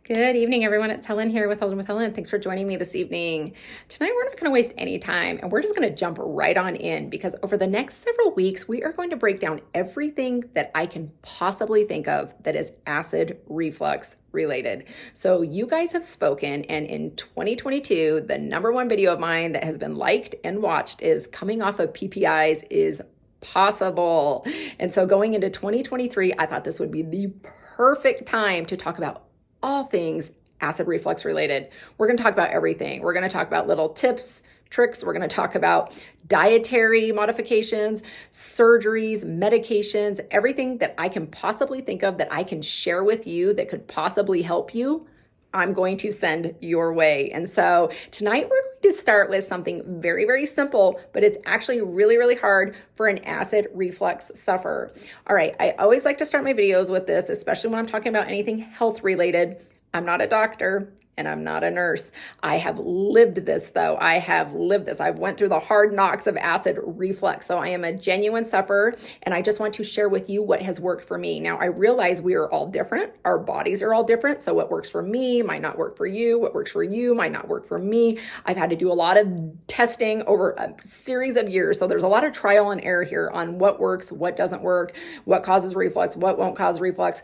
Good evening, everyone. It's Helen here with Helen. Thanks for joining me this evening. Tonight, we're not going to waste any time and we're just going to jump right on in because over the next several weeks, we are going to break down everything that I can possibly think of that is acid reflux related. So you guys have spoken, and in 2022, the number one video of mine that has been liked and watched is coming off of PPIs is possible. And so going into 2023, I thought this would be the perfect time to talk about all things acid reflux related. We're going to talk about everything. We're going to talk about little tips, tricks. We're going to talk about dietary modifications, surgeries, medications, everything that I can possibly think of that I can share with you that could possibly help you. I'm going to send your way. And so tonight we're going to start with something very, very simple, but it's actually really, really hard for an acid reflux sufferer. All right, I always like to start my videos with this, especially when I'm talking about anything health related. I'm not a doctor and I'm not a nurse. I have lived this though. I have lived this. I've went through the hard knocks of acid reflux. So I am a genuine sufferer and I just want to share with you what has worked for me. Now I realize we are all different. Our bodies are all different. So what works for me might not work for you. What works for you might not work for me. I've had to do a lot of testing over a series of years. So there's a lot of trial and error here on what works, what doesn't work, what causes reflux, what won't cause reflux.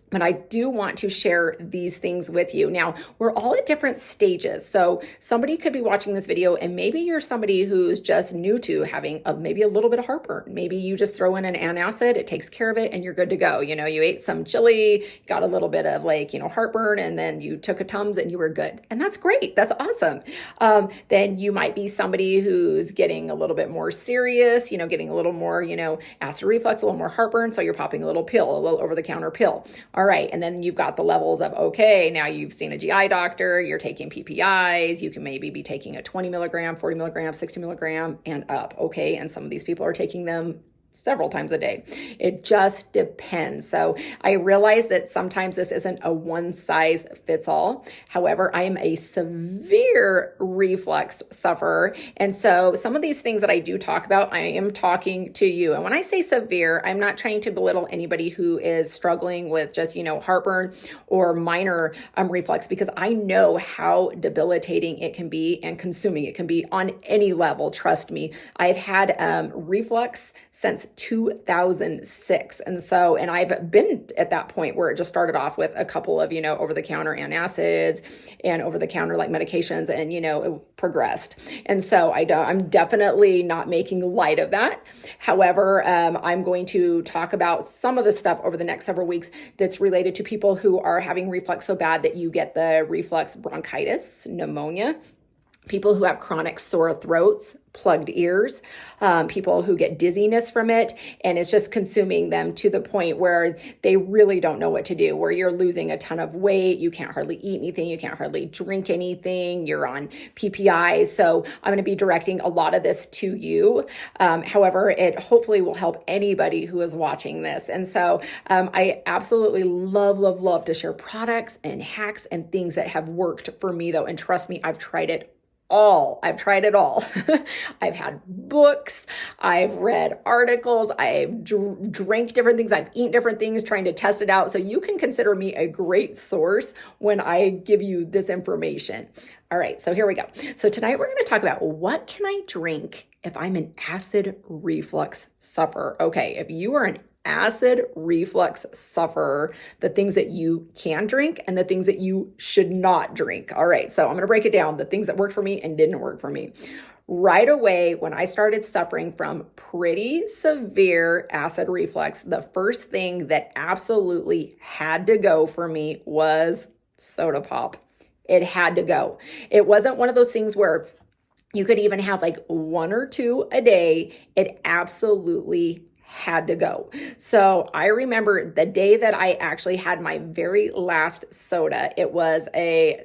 But I do want to share these things with you. Now, we're all at different stages. So somebody could be watching this video and maybe you're somebody who's just new to having maybe a little bit of heartburn. Maybe you just throw in an antacid, it takes care of it and you're good to go. You know, you ate some chili, got a little bit of heartburn, and then you took a Tums and you were good. And that's great. That's awesome. Then you might be somebody who's getting a little bit more serious, getting a little more, acid reflux, a little more heartburn. So you're popping a little pill, a little over-the-counter pill. All right. And then you've got the levels of, okay, now you've seen a GI doctor, you're taking PPIs, you can maybe be taking a 20 milligram, 40 milligram, 60 milligram and up. Okay. And some of these people are taking them several times a day. It just depends. So I realize that sometimes this isn't a one size fits all. However, I am a severe reflux sufferer. And so some of these things that I do talk about, I am talking to you. And when I say severe, I'm not trying to belittle anybody who is struggling with just, heartburn or minor reflux, because I know how debilitating it can be and consuming it can be on any level. Trust me. I've had reflux since 2006. And I've been at that point where it just started off with a couple of, over-the-counter antacids and over-the-counter medications, and, it progressed. And so I'm definitely not making light of that. However, I'm going to talk about some of the stuff over the next several weeks that's related to people who are having reflux so bad that you get the reflux bronchitis, pneumonia, people who have chronic sore throats, plugged ears, people who get dizziness from it, and it's just consuming them to the point where they really don't know what to do, where you're losing a ton of weight, you can't hardly eat anything, you can't hardly drink anything, you're on PPIs. So I'm going to be directing a lot of this to you. However, it hopefully will help anybody who is watching this. And so I absolutely love to share products and hacks and things that have worked for me though. And trust me, I've tried it all. I've tried it all. I've had books, I've read articles, I've drank different things, I've eaten different things, trying to test it out. So you can consider me a great source when I give you this information. All right, so here we go. So tonight we're going to talk about what can I drink if I'm an acid reflux sufferer. Okay, if you are an acid reflux sufferer, the things that you can drink and the things that you should not drink. All right, so I'm going to break it down, the things that worked for me and didn't work for me. Right away, when I started suffering from pretty severe acid reflux, the first thing that absolutely had to go for me was soda pop. It had to go. It wasn't one of those things where you could even have one or two a day. It absolutely had to go. So I remember the day that I actually had my very last soda. It was a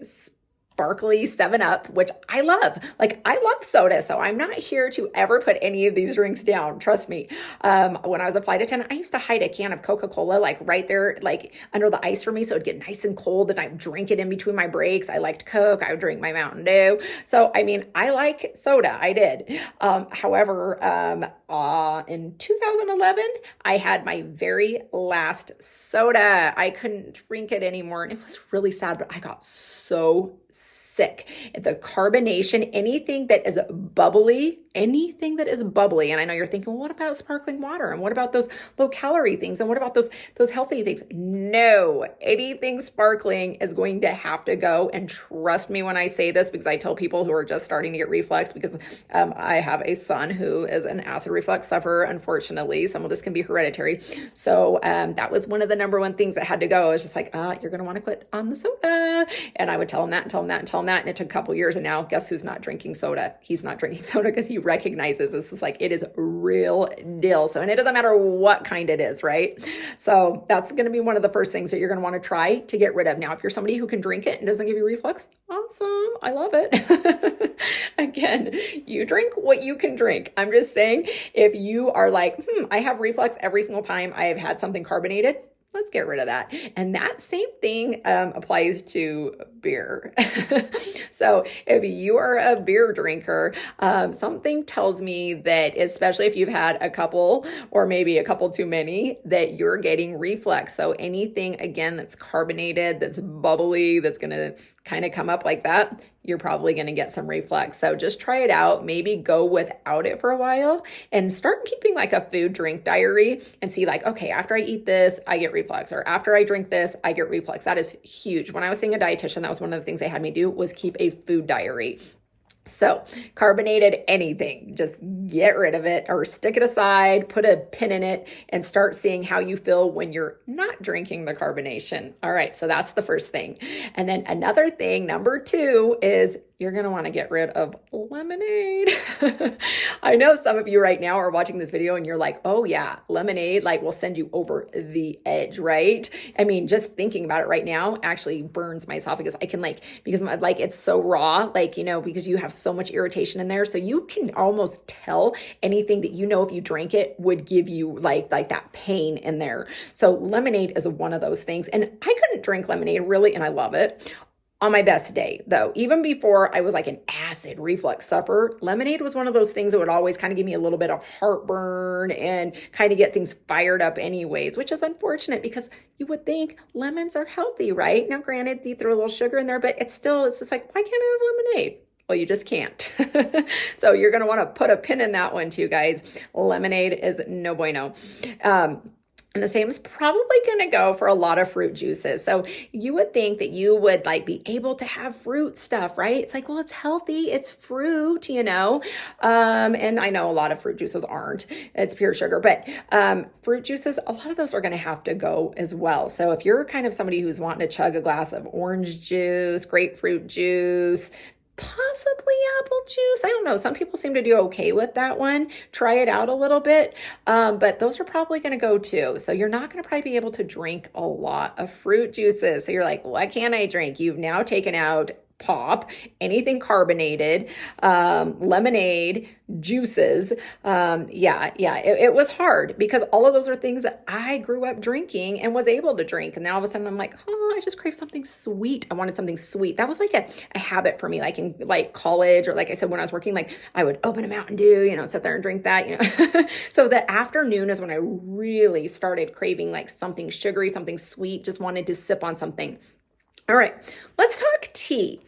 sparkly 7 Up, which I love. Like, I love soda, so I'm not here to ever put any of these drinks down. Trust me. When I was a flight attendant, I used to hide a can of Coca-Cola like right there, like under the ice for me, so it'd get nice and cold, and I'd drink it in between my breaks. I liked Coke. I would drink my Mountain Dew. So, I mean, I like soda. I did. However, in 2011, I had my very last soda. I couldn't drink it anymore, and it was really sad, but I got so sick. The carbonation, anything that is bubbly, and I know you're thinking, well, what about sparkling water? And what about those low calorie things? And what about those healthy things? No, anything sparkling is going to have to go. And trust me when I say this, because I tell people who are just starting to get reflux, because I have a son who is an acid reflux sufferer. Unfortunately, some of this can be hereditary. So that was one of the number one things that had to go. I was just like, you're going to want to quit on the soda. And I would tell him that and tell him that and tell him that. And it took a couple years. And now guess who's not drinking soda? He's not drinking soda because he recognizes this is like, it is real deal. So, and it doesn't matter what kind it is, right? So that's going to be one of the first things that you're going to want to try to get rid of. Now, if you're somebody who can drink it and doesn't give you reflux, awesome. I love it. Again, you drink what you can drink. I'm just saying, if you are like, I have reflux every single time I have had something carbonated, let's get rid of that. And that same thing applies to beer. So if you are a beer drinker, something tells me that, especially if you've had a couple or maybe a couple too many, that you're getting reflux. So anything, again, that's carbonated, that's bubbly, that's going to kind of come up like that, you're probably going to get some reflux. So just try it out. Maybe go without it for a while and start keeping like a food drink diary and see like, okay, after I eat this, I get reflux, or after I drink this, I get reflux. That is huge. When I was seeing a dietitian, that was one of the things they had me do, was keep a food diary. So carbonated anything, just get rid of it or stick it aside, put a pin in it, and start seeing how you feel when you're not drinking the carbonation. All right, so that's the first thing. And then another thing, number 2, is you're going to want to get rid of lemonade. I know some of you right now are watching this video and you're like, oh yeah, lemonade like will send you over the edge, right? I mean, just thinking about it right now actually burns my esophagus. I can because it's so raw, because you have so much irritation in there. So you can almost tell anything that, if you drank it would give you like that pain in there. So lemonade is one of those things. And I couldn't drink lemonade really, and I love it. On my best day, though, even before I was like an acid reflux sufferer, lemonade was one of those things that would always kind of give me a little bit of heartburn and kind of get things fired up anyways, which is unfortunate because you would think lemons are healthy, right? Now, granted, you throw a little sugar in there, but it's just like, why can't I have lemonade? Well, you just can't. So you're going to want to put a pin in that one too, guys. Lemonade is no bueno. And the same is probably going to go for a lot of fruit juices. So you would think that you would be able to have fruit stuff, right? It's like, well, it's healthy. It's fruit, And I know a lot of fruit juices aren't. It's pure sugar, but fruit juices, a lot of those are going to have to go as well. So if you're kind of somebody who's wanting to chug a glass of orange juice, grapefruit juice, possibly apple juice. I don't know. Some people seem to do okay with that one. Try it out a little bit. But those are probably going to go too. So you're not going to probably be able to drink a lot of fruit juices. So you're like, what can I drink? You've now taken out pop, anything carbonated, lemonade, juices. It was hard because all of those are things that I grew up drinking and was able to drink. And then all of a sudden I'm like, I just crave something sweet. I wanted something sweet. That was like a habit for me, like in college, or like I said, when I was working, I would open a Mountain Dew, sit there and drink that, So the afternoon is when I really started craving something sugary, something sweet, just wanted to sip on something. All right, let's talk tea.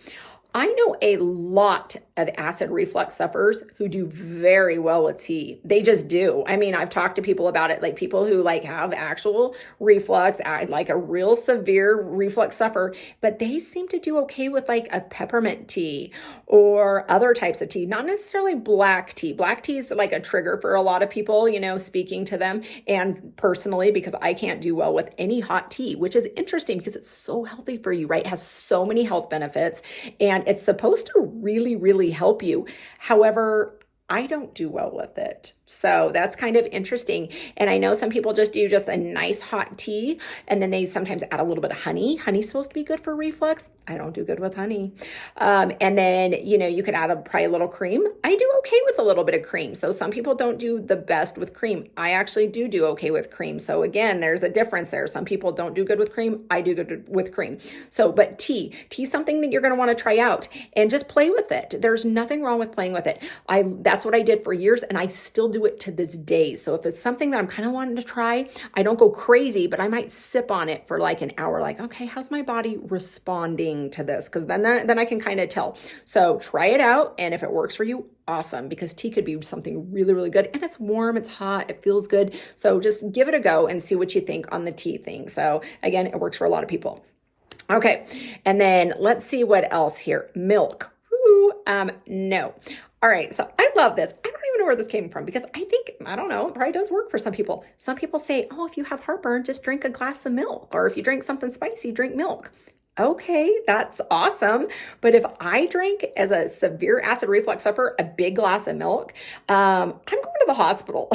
I know a lot of acid reflux sufferers who do very well with tea. They just do. I mean, I've talked to people about it, people who have actual reflux, like a real severe reflux sufferer, but they seem to do okay with a peppermint tea or other types of tea, not necessarily black tea. Black tea is a trigger for a lot of people, speaking to them, and personally, because I can't do well with any hot tea, which is interesting because it's so healthy for you, right? It has so many health benefits, and it's supposed to really, really help you. However, I don't do well with it. So that's kind of interesting. And I know some people just do just a nice hot tea, and then they sometimes add a little bit of honey. Honey's supposed to be good for reflux. I don't do good with honey. And then, you could add probably a little cream. I do okay with a little bit of cream. So some people don't do the best with cream. I actually do okay with cream. So again, there's a difference there. Some people don't do good with cream. I do good with cream. So, but tea's something that you're going to want to try out and just play with it. There's nothing wrong with playing with it. That's what I did for years, and I still do it to this day. So if it's something that I'm kind of wanting to try, I don't go crazy, but I might sip on it for like an hour. Like, okay, how's my body responding to this? Because then I can kind of tell. So try it out, and if it works for you, awesome, because tea could be something really, really good, and it's warm, it's hot, it feels good. So just give it a go and see what you think on the tea thing. So again, it works for a lot of people. Okay, and then let's see what else here. Milk. No. All right, so I love this. I don't even know where this came from because I don't know, it probably does work for some people. Some people say, oh, if you have heartburn, just drink a glass of milk. Or if you drink something spicy, drink milk. Okay, that's awesome. But if I drink, as a severe acid reflux sufferer, a big glass of milk, I'm going to the hospital.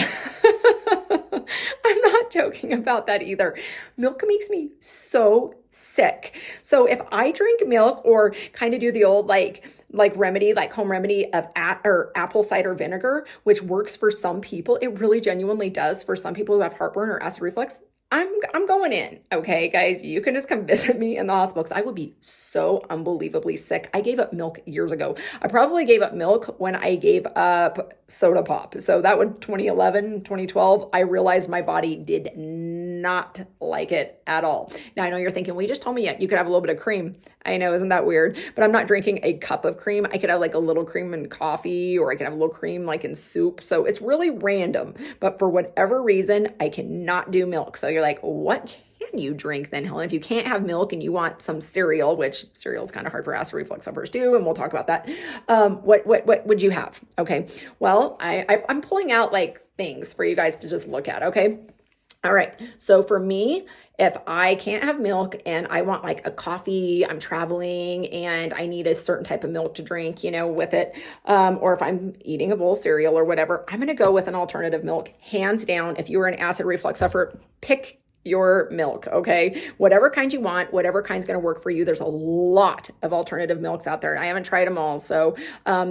I'm not joking about that either. Milk makes me so sick. So if I drink milk or kind of do the old like remedy, like home remedy of apple cider vinegar, which works for some people, it really genuinely does for some people who have heartburn or acid reflux, I'm going in. Okay, guys, you can just come visit me in the hospital because I would be so unbelievably sick. I gave up milk years ago. I probably gave up milk when I gave up soda pop. So that would 2011, 2012. I realized my body did not like it at all. Now I know you're thinking, well, you just told me you could have a little bit of cream. I know, isn't that weird? But I'm not drinking a cup of cream. I could have like a little cream in coffee, or I could have a little cream like in soup. So it's really random. But for whatever reason, I cannot do milk. So you're like, what can you drink then, Helen? If you can't have milk and you want some cereal, which cereal is kind of hard for acid reflux sufferers too, and we'll talk about that. What would you have? Okay. Well, I'm pulling out like things for you guys to just look at. Okay. All right. So for me, if I can't have milk and I want like a coffee, I'm traveling and I need a certain type of milk to drink, with it, or if I'm eating a bowl of cereal or whatever, I'm going to go with an alternative milk. Hands down, if you are an acid reflux sufferer, pick your milk, okay? Whatever kind you want, whatever kind's going to work for you. There's a lot of alternative milks out there. I haven't tried them all. So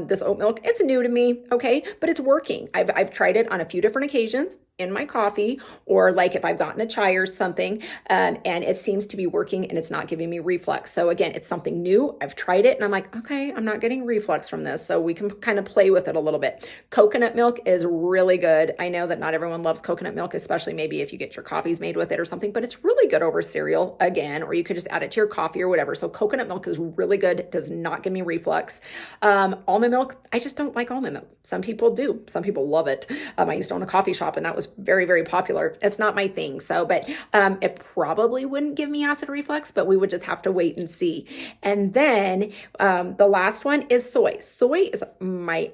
this oat milk, it's new to me, okay? But it's working. I've tried it on a few different occasions in my coffee, or like if I've gotten a chai or something, and it seems to be working and it's not giving me reflux. So again, it's something new. I've tried it and I'm like, okay, I'm not getting reflux from this. So we can kind of play with it a little bit. Coconut milk is really good. I know that not everyone loves coconut milk, especially maybe if you get your coffees made with it or something, but it's really good over cereal again, or you could just add it to your coffee or whatever. So coconut milk is really good. It does not give me reflux. Almond milk, I just don't like almond milk. Some people do. Some people love it. I used to own a coffee shop and that was very, very popular. It's not my thing. So, but it probably wouldn't give me acid reflux, but we would just have to wait and see. And then the last one is soy. Soy is my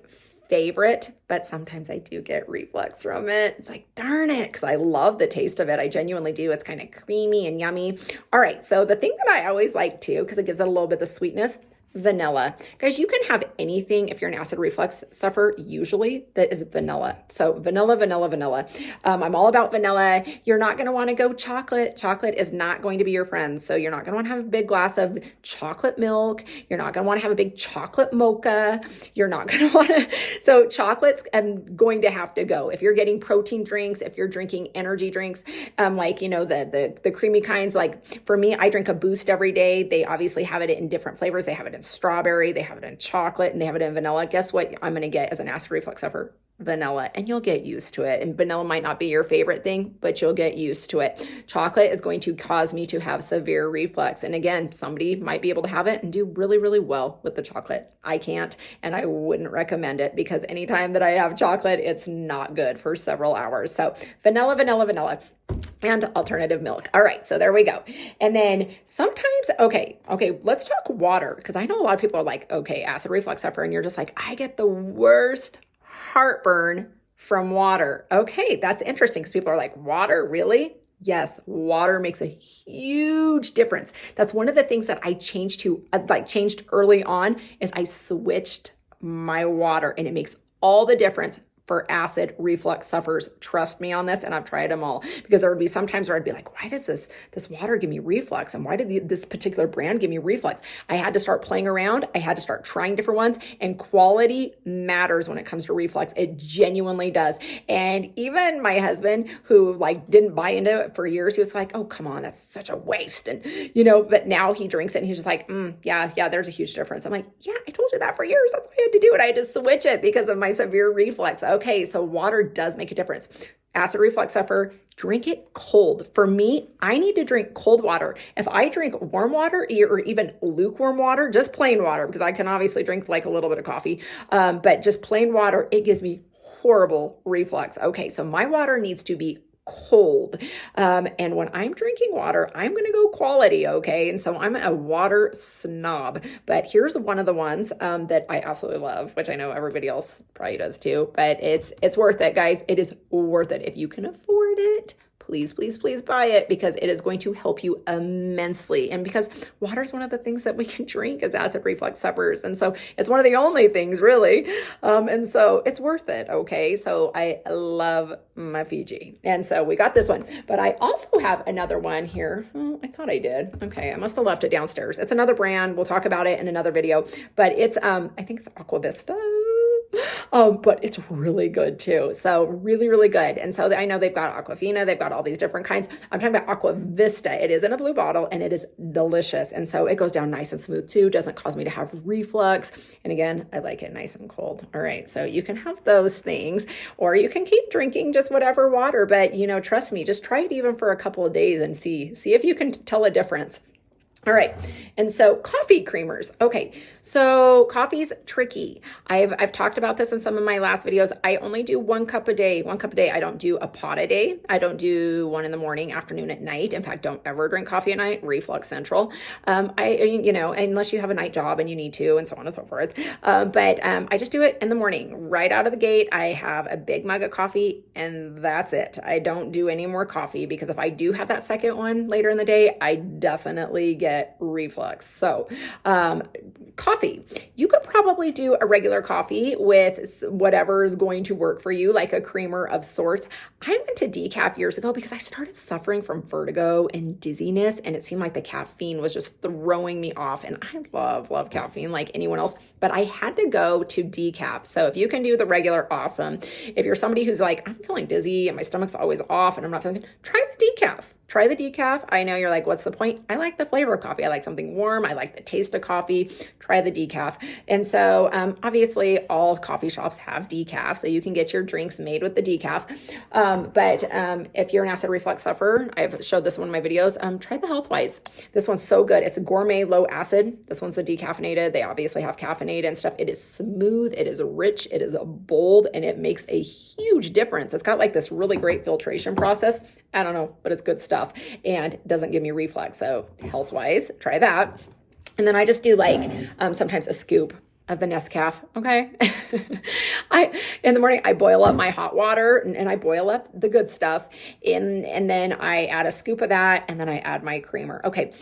favorite, but sometimes I do get reflux from it. It's like, darn it, because I love the taste of it. I genuinely do. It's kind of creamy and yummy. All right. So the thing that I always like too, because it gives it a little bit of sweetness, vanilla. Guys, you can have anything if you're an acid reflux sufferer, usually that is vanilla. So vanilla, vanilla, vanilla. I'm all about vanilla. You're not going to want to go chocolate. Chocolate is not going to be your friend. So you're not going to want to have a big glass of chocolate milk. You're not going to want to have a big chocolate mocha. You're not going to want to. So chocolate's going to have to go. If you're getting protein drinks, if you're drinking energy drinks, like, the creamy kinds, like for me, I drink a Boost every day. They obviously have it in different flavors. They have it in strawberry, they have it in chocolate, and they have it in vanilla. Guess what I'm going to get as an acid reflux sufferer? Vanilla, and you'll get used to it. And vanilla might not be your favorite thing, but you'll get used to it. Chocolate is going to cause me to have severe reflux. And again, somebody might be able to have it and do really, really well with the chocolate. I can't, and I wouldn't recommend it because anytime that I have chocolate, it's not good for several hours. So vanilla, vanilla, vanilla. And alternative milk. All right, so there we go. And then sometimes, okay, let's talk water, because I know a lot of people are like, okay, acid reflux sufferer, and you're just like, I get the worst heartburn from water. Okay, that's interesting, because people are like, water, really? Yes, water makes a huge difference. That's one of the things that I changed early on is I switched my water, and it makes all the difference for acid reflux sufferers. Trust me on this, and I've tried them all, because there would be some times where I'd be like, why does this water give me reflux? And why did this particular brand give me reflux? I had to start playing around. I had to start trying different ones, and quality matters when it comes to reflux. It genuinely does. And even my husband, who like didn't buy into it for years, he was like, oh, come on, that's such a waste. And, but now he drinks it and he's just like, yeah, there's a huge difference. I'm like, yeah, I told you that for years. That's why I had to do it. I had to switch it because of my severe reflux. Okay, so water does make a difference. Acid reflux sufferer, drink it cold. For me, I need to drink cold water. If I drink warm water or even lukewarm water, just plain water, because I can obviously drink like a little bit of coffee, but just plain water, it gives me horrible reflux. Okay, so my water needs to be cold. And when I'm drinking water, I'm going to go quality. Okay. And so I'm a water snob, but here's one of the ones that I absolutely love, which I know everybody else probably does too, but it's worth it, guys. It is worth it. If you can afford it, please, please, please buy it, because it is going to help you immensely. And because water is one of the things that we can drink as acid reflux sufferers. And so it's one of the only things really. And so it's worth it. Okay. So I love my Fiji. And so we got this one, but I also have another one here. Oh, I thought I did. Okay. I must have left it downstairs. It's another brand. We'll talk about it in another video, but it's, I think it's Aqua Vista. But it's really good too. So really, really good. And so I know they've got Aquafina, they've got all these different kinds. I'm talking about Aqua Vista. It is in a blue bottle and it is delicious. And so it goes down nice and smooth too. Doesn't cause me to have reflux. And again, I like it nice and cold. All right. So you can have those things, or you can keep drinking just whatever water, but trust me, just try it even for a couple of days and see if you can tell a difference. All right. And so coffee creamers. Okay. So coffee's tricky. I've talked about this in some of my last videos. I only do 1 cup a day. I don't do a pot a day. I don't do one in the morning, afternoon, at night. In fact, don't ever drink coffee at night. Reflux central. Unless you have a night job and you need to, and so on and so forth. But I just do it in the morning, right out of the gate. I have a big mug of coffee and that's it. I don't do any more coffee, because if I do have that second one later in the day, I definitely get reflux. So, coffee, you could probably do a regular coffee with whatever is going to work for you, like a creamer of sorts. I went to decaf years ago because I started suffering from vertigo and dizziness, and it seemed like the caffeine was just throwing me off. And I love caffeine like anyone else, but I had to go to decaf. So if you can do the regular, awesome. If you're somebody who's like, I'm feeling dizzy and my stomach's always off and I'm not feeling good, try the decaf. Try the decaf. I know you're like, what's the point? I like the flavor of coffee. I like something warm. I like the taste of coffee. Try the decaf. And so obviously all coffee shops have decaf, so you can get your drinks made with the decaf. But if you're an acid reflux sufferer, I've showed this in one of my videos, try the Healthwise. This one's so good. It's a gourmet low acid. This one's the decaffeinated. They obviously have caffeinated and stuff. It is smooth. It is rich. It is bold, and it makes a huge difference. It's got like this really great filtration process. I don't know, but it's good stuff and doesn't give me reflux. So Healthwise, try that. And then I just do like sometimes a scoop of the Nescaf. Okay. In the morning, I boil up my hot water and I boil up the good stuff and then I add a scoop of that and then I add my creamer. Okay.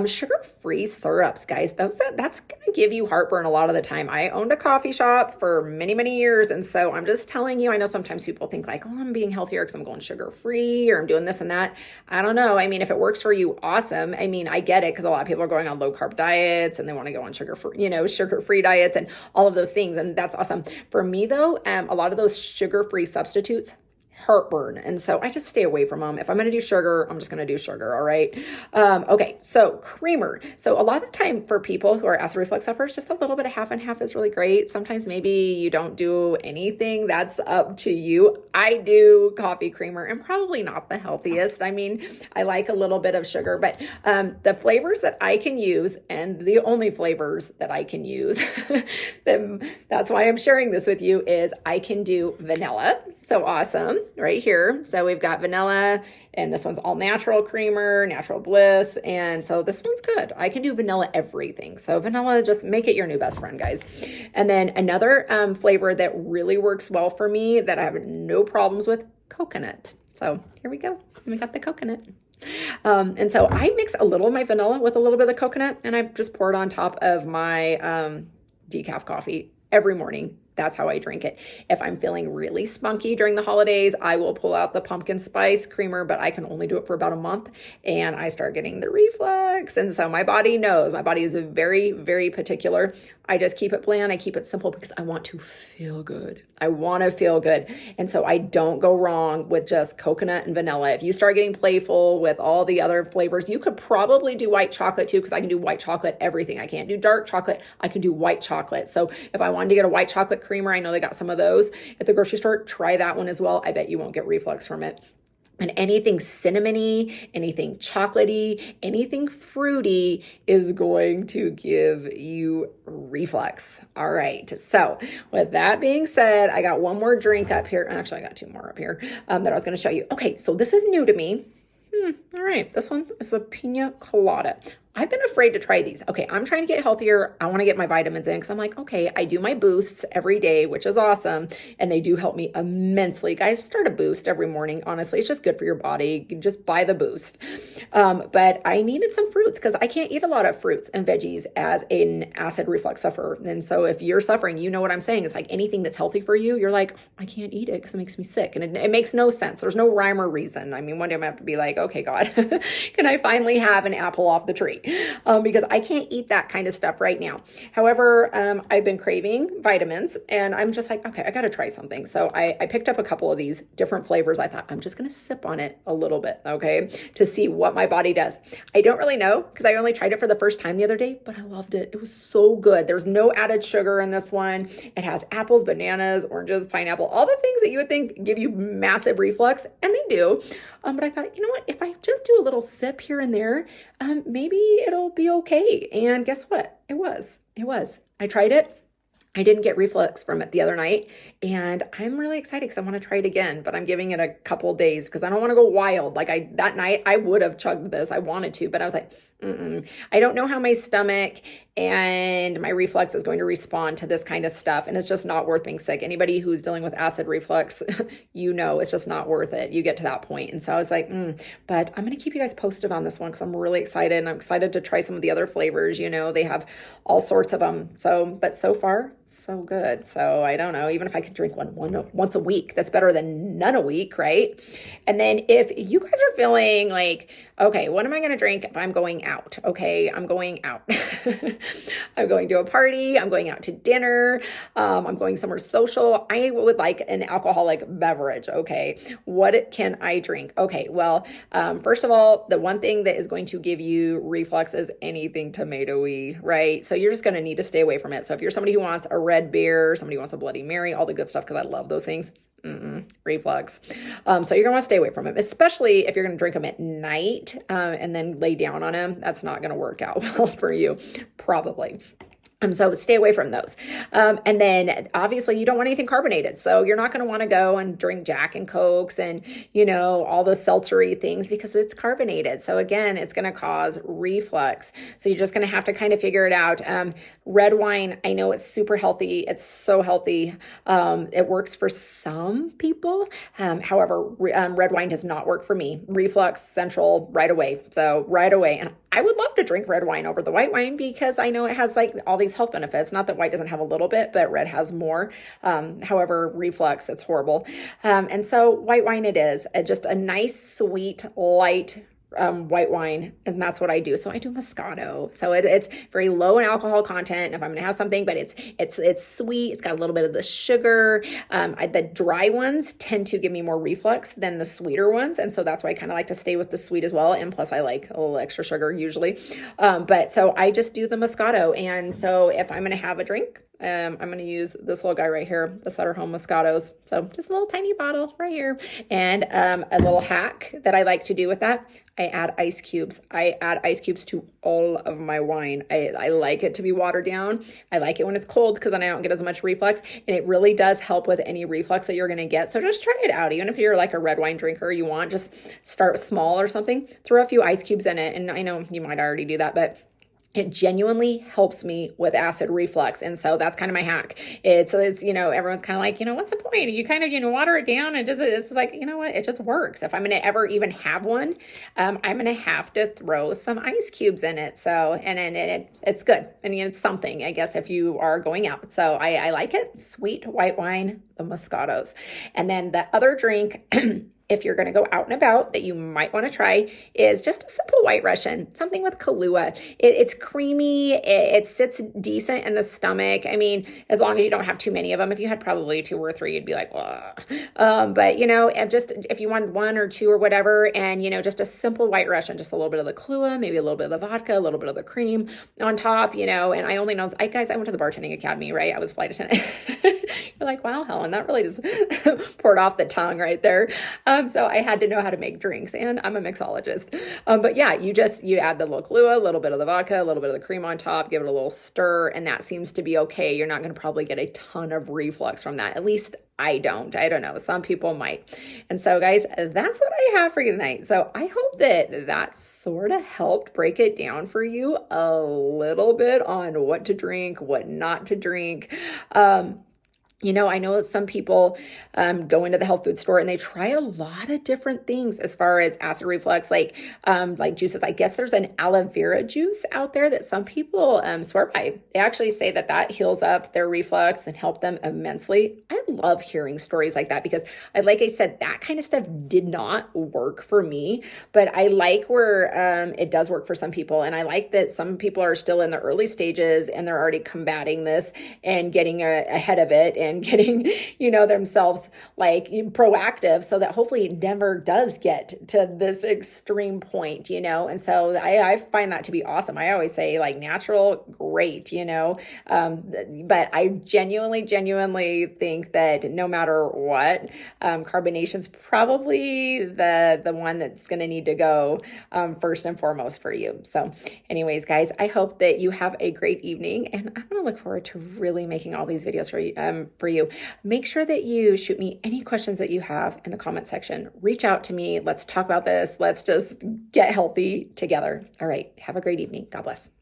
Sugar-free syrups, guys, that's going to give you heartburn a lot of the time. I owned a coffee shop for many, many years. And so I'm just telling you, I know sometimes people think like, oh, I'm being healthier because I'm going sugar-free or I'm doing this and that. I don't know. I mean, if it works for you, awesome. I mean, I get it, because a lot of people are going on low carb diets and they want to go on sugar-free diets and all of those things. And that's awesome. For me though, a lot of those sugar-free substitutes, heartburn. And so I just stay away from them. If I'm going to do sugar, I'm just going to do sugar. All right. Okay. So creamer. So a lot of the time for people who are acid reflux sufferers, just a little bit of half and half is really great. Sometimes maybe you don't do anything. That's up to you. I do coffee creamer, and probably not the healthiest. I mean, I like a little bit of sugar, but the flavors that I can use, and the only flavors that I can use, that's why I'm sharing this with you, is I can do vanilla. So awesome. Right here. So we've got vanilla, and this one's all natural creamer, natural bliss. And so this one's good. I can do vanilla everything. So vanilla, just make it your new best friend, guys. And then another flavor that really works well for me that I have no problems with, coconut. So here we go. We got the coconut. And so I mix a little of my vanilla with a little bit of coconut, and I just pour it on top of my decaf coffee every morning. That's how I drink it. If I'm feeling really spunky during the holidays, I will pull out the pumpkin spice creamer, but I can only do it for about a month and I start getting the reflux. And so my body knows. My body is very, very particular. I just keep it bland. I keep it simple because I want to feel good. I want to feel good. And so I don't go wrong with just coconut and vanilla. If you start getting playful with all the other flavors, you could probably do white chocolate too, because I can do white chocolate everything. I can't do dark chocolate. I can do white chocolate. So if I wanted to get a white chocolate creamer, I know they got some of those at the grocery store. Try that one as well. I bet you won't get reflux from it. And anything cinnamony, anything chocolatey, anything fruity is going to give you reflux. All right. So with that being said, I got one more drink up here. Actually, I got two more up here that I was going to show you. Okay. So this is new to me. All right. This one is a Pina Colada. I've been afraid to try these. Okay, I'm trying to get healthier. I want to get my vitamins in because I'm like, okay, I do my boosts every day, which is awesome. And they do help me immensely. Guys, start a boost every morning. Honestly, it's just good for your body. Just buy the boost. But I needed some fruits because I can't eat a lot of fruits and veggies as an acid reflux sufferer. And so if you're suffering, you know what I'm saying. It's like anything that's healthy for you, you're like, I can't eat it because it makes me sick. And it makes no sense. There's no rhyme or reason. I mean, one day I'm going to have to be like, okay, God, can I finally have an apple off the tree? Because I can't eat that kind of stuff right now. However, I've been craving vitamins and I'm just like, okay, I got to try something. So I picked up a couple of these different flavors. I thought I'm just going to sip on it a little bit, okay, to see what my body does. I don't really know because I only tried it for the first time the other day, but I loved it. It was so good. There's no added sugar in this one. It has apples, bananas, oranges, pineapple, all the things that you would think give you massive reflux, and they do. But I thought, you know what, if I just do a little sip here and there, maybe it'll be okay. And guess what? It was. I tried it. I didn't get reflux from it the other night, and I'm really excited because I want to try it again, but I'm giving it a couple days because I don't want to go wild. Like that night I would have chugged this. I wanted to, but I was like, I don't know how my stomach and my reflux is going to respond to this kind of stuff. And it's just not worth being sick. Anybody who's dealing with acid reflux, you know, it's just not worth it. You get to that point. And so I was like, but I'm going to keep you guys posted on this one because I'm really excited, and I'm excited to try some of the other flavors. You know, they have all sorts of them. But so far, so good. So I don't know, even if I could drink one once a week, that's better than none a week, right? And then if you guys are feeling like, okay, what am I going to drink if I'm going out? Okay, I'm going out. I'm going to a party. I'm going out to dinner. I'm going somewhere social. I would like an alcoholic beverage. Okay, what can I drink? Okay, well, first of all, the one thing that is going to give you reflux is anything tomatoey, right? So you're just going to need to stay away from it. So if you're somebody who wants a red beer, somebody who wants a Bloody Mary, all the good stuff, because I love those things. Reflux. So you're gonna want to stay away from them, especially if you're gonna drink them at night and then lay down on them. That's not gonna work out well for you, probably. So stay away from those. And then obviously you don't want anything carbonated. So you're not going to want to go and drink Jack and Cokes and, you know, all the seltzery things because it's carbonated. So again, it's going to cause reflux. So you're just going to have to kind of figure it out. Red wine, I know it's super healthy. It's so healthy. It works for some people. However, red wine does not work for me. Reflux central right away. So right away. And I would love to drink red wine over the white wine because I know it has like all these health benefits. Not that white doesn't have a little bit, but red has more. However, reflux, it's horrible. And so white wine it is. Just a nice, sweet, light white wine, and that's what I do. So I do Moscato. So it's very low in alcohol content if I'm going to have something, but it's sweet. It's got a little bit of the sugar. The dry ones tend to give me more reflux than the sweeter ones, and so that's why I kind of like to stay with the sweet as well. And plus, I like a little extra sugar usually. But so I just do the Moscato, and so if I'm going to have a drink, I'm going to use this little guy right here, the Sutter Home Moscatos. So just a little tiny bottle right here. And a little hack that I like to do with that, I add ice cubes. I add ice cubes to all of my wine. I like it to be watered down. I like it when it's cold because then I don't get as much reflux. And it really does help with any reflux that you're going to get. So just try it out. Even if you're like a red wine drinker, you want, just start small or something. Throw a few ice cubes in it. And I know you might already do that, but It genuinely helps me with acid reflux. And so that's kind of my hack. It's everyone's kind of like, what's the point? You kind of, water it down and it's like, you know what? It just works. If I'm going to ever even have one, I'm going to have to throw some ice cubes in it. So, and it's good. And it's something, I guess, if you are going out. So I like it. Sweet white wine, the Moscatos. And then the other drink, if you're going to go out and about that you might want to try is just a simple white Russian, something with Kahlua. It's creamy. It sits decent in the stomach. I mean, as long as you don't have too many of them. If you had probably 2 or 3, you'd be like, but and just if you want 1 or 2 or whatever, and just a simple white Russian, just a little bit of the Kahlua, maybe a little bit of the vodka, a little bit of the cream on top, and I only know, guys, I went to the bartending academy, right? I was flight attendant. You're like, wow, Helen, that really just poured off the tongue right there. So I had to know how to make drinks, and I'm a mixologist. But yeah, you add the little Kahlua, a little bit of the vodka, a little bit of the cream on top, give it a little stir, and that seems to be okay. You're not going to probably get a ton of reflux from that. At least I don't. I don't know. Some people might. And so, guys, that's what I have for you tonight. So I hope that sort of helped break it down for you a little bit on what to drink, what not to drink. I know some people go into the health food store and they try a lot of different things as far as acid reflux, like juices. I guess there's an aloe vera juice out there that some people swear by. They actually say that heals up their reflux and help them immensely. I love hearing stories like that because, like I said, that kind of stuff did not work for me, but I like where it does work for some people. And I like that some people are still in the early stages and they're already combating this and getting ahead of it and getting, themselves like proactive so that hopefully it never does get to this extreme point, and so I find that to be awesome. I always say like natural, great, but I genuinely think that no matter what, carbonation's probably the one that's going to need to go first and foremost for you. So anyways, guys, I hope that you have a great evening, and I'm going to look forward to really making all these videos for you. Make sure that you shoot me any questions that you have in the comment section. Reach out to me. Let's talk about this. Let's just get healthy together. All right. Have a great evening. God bless.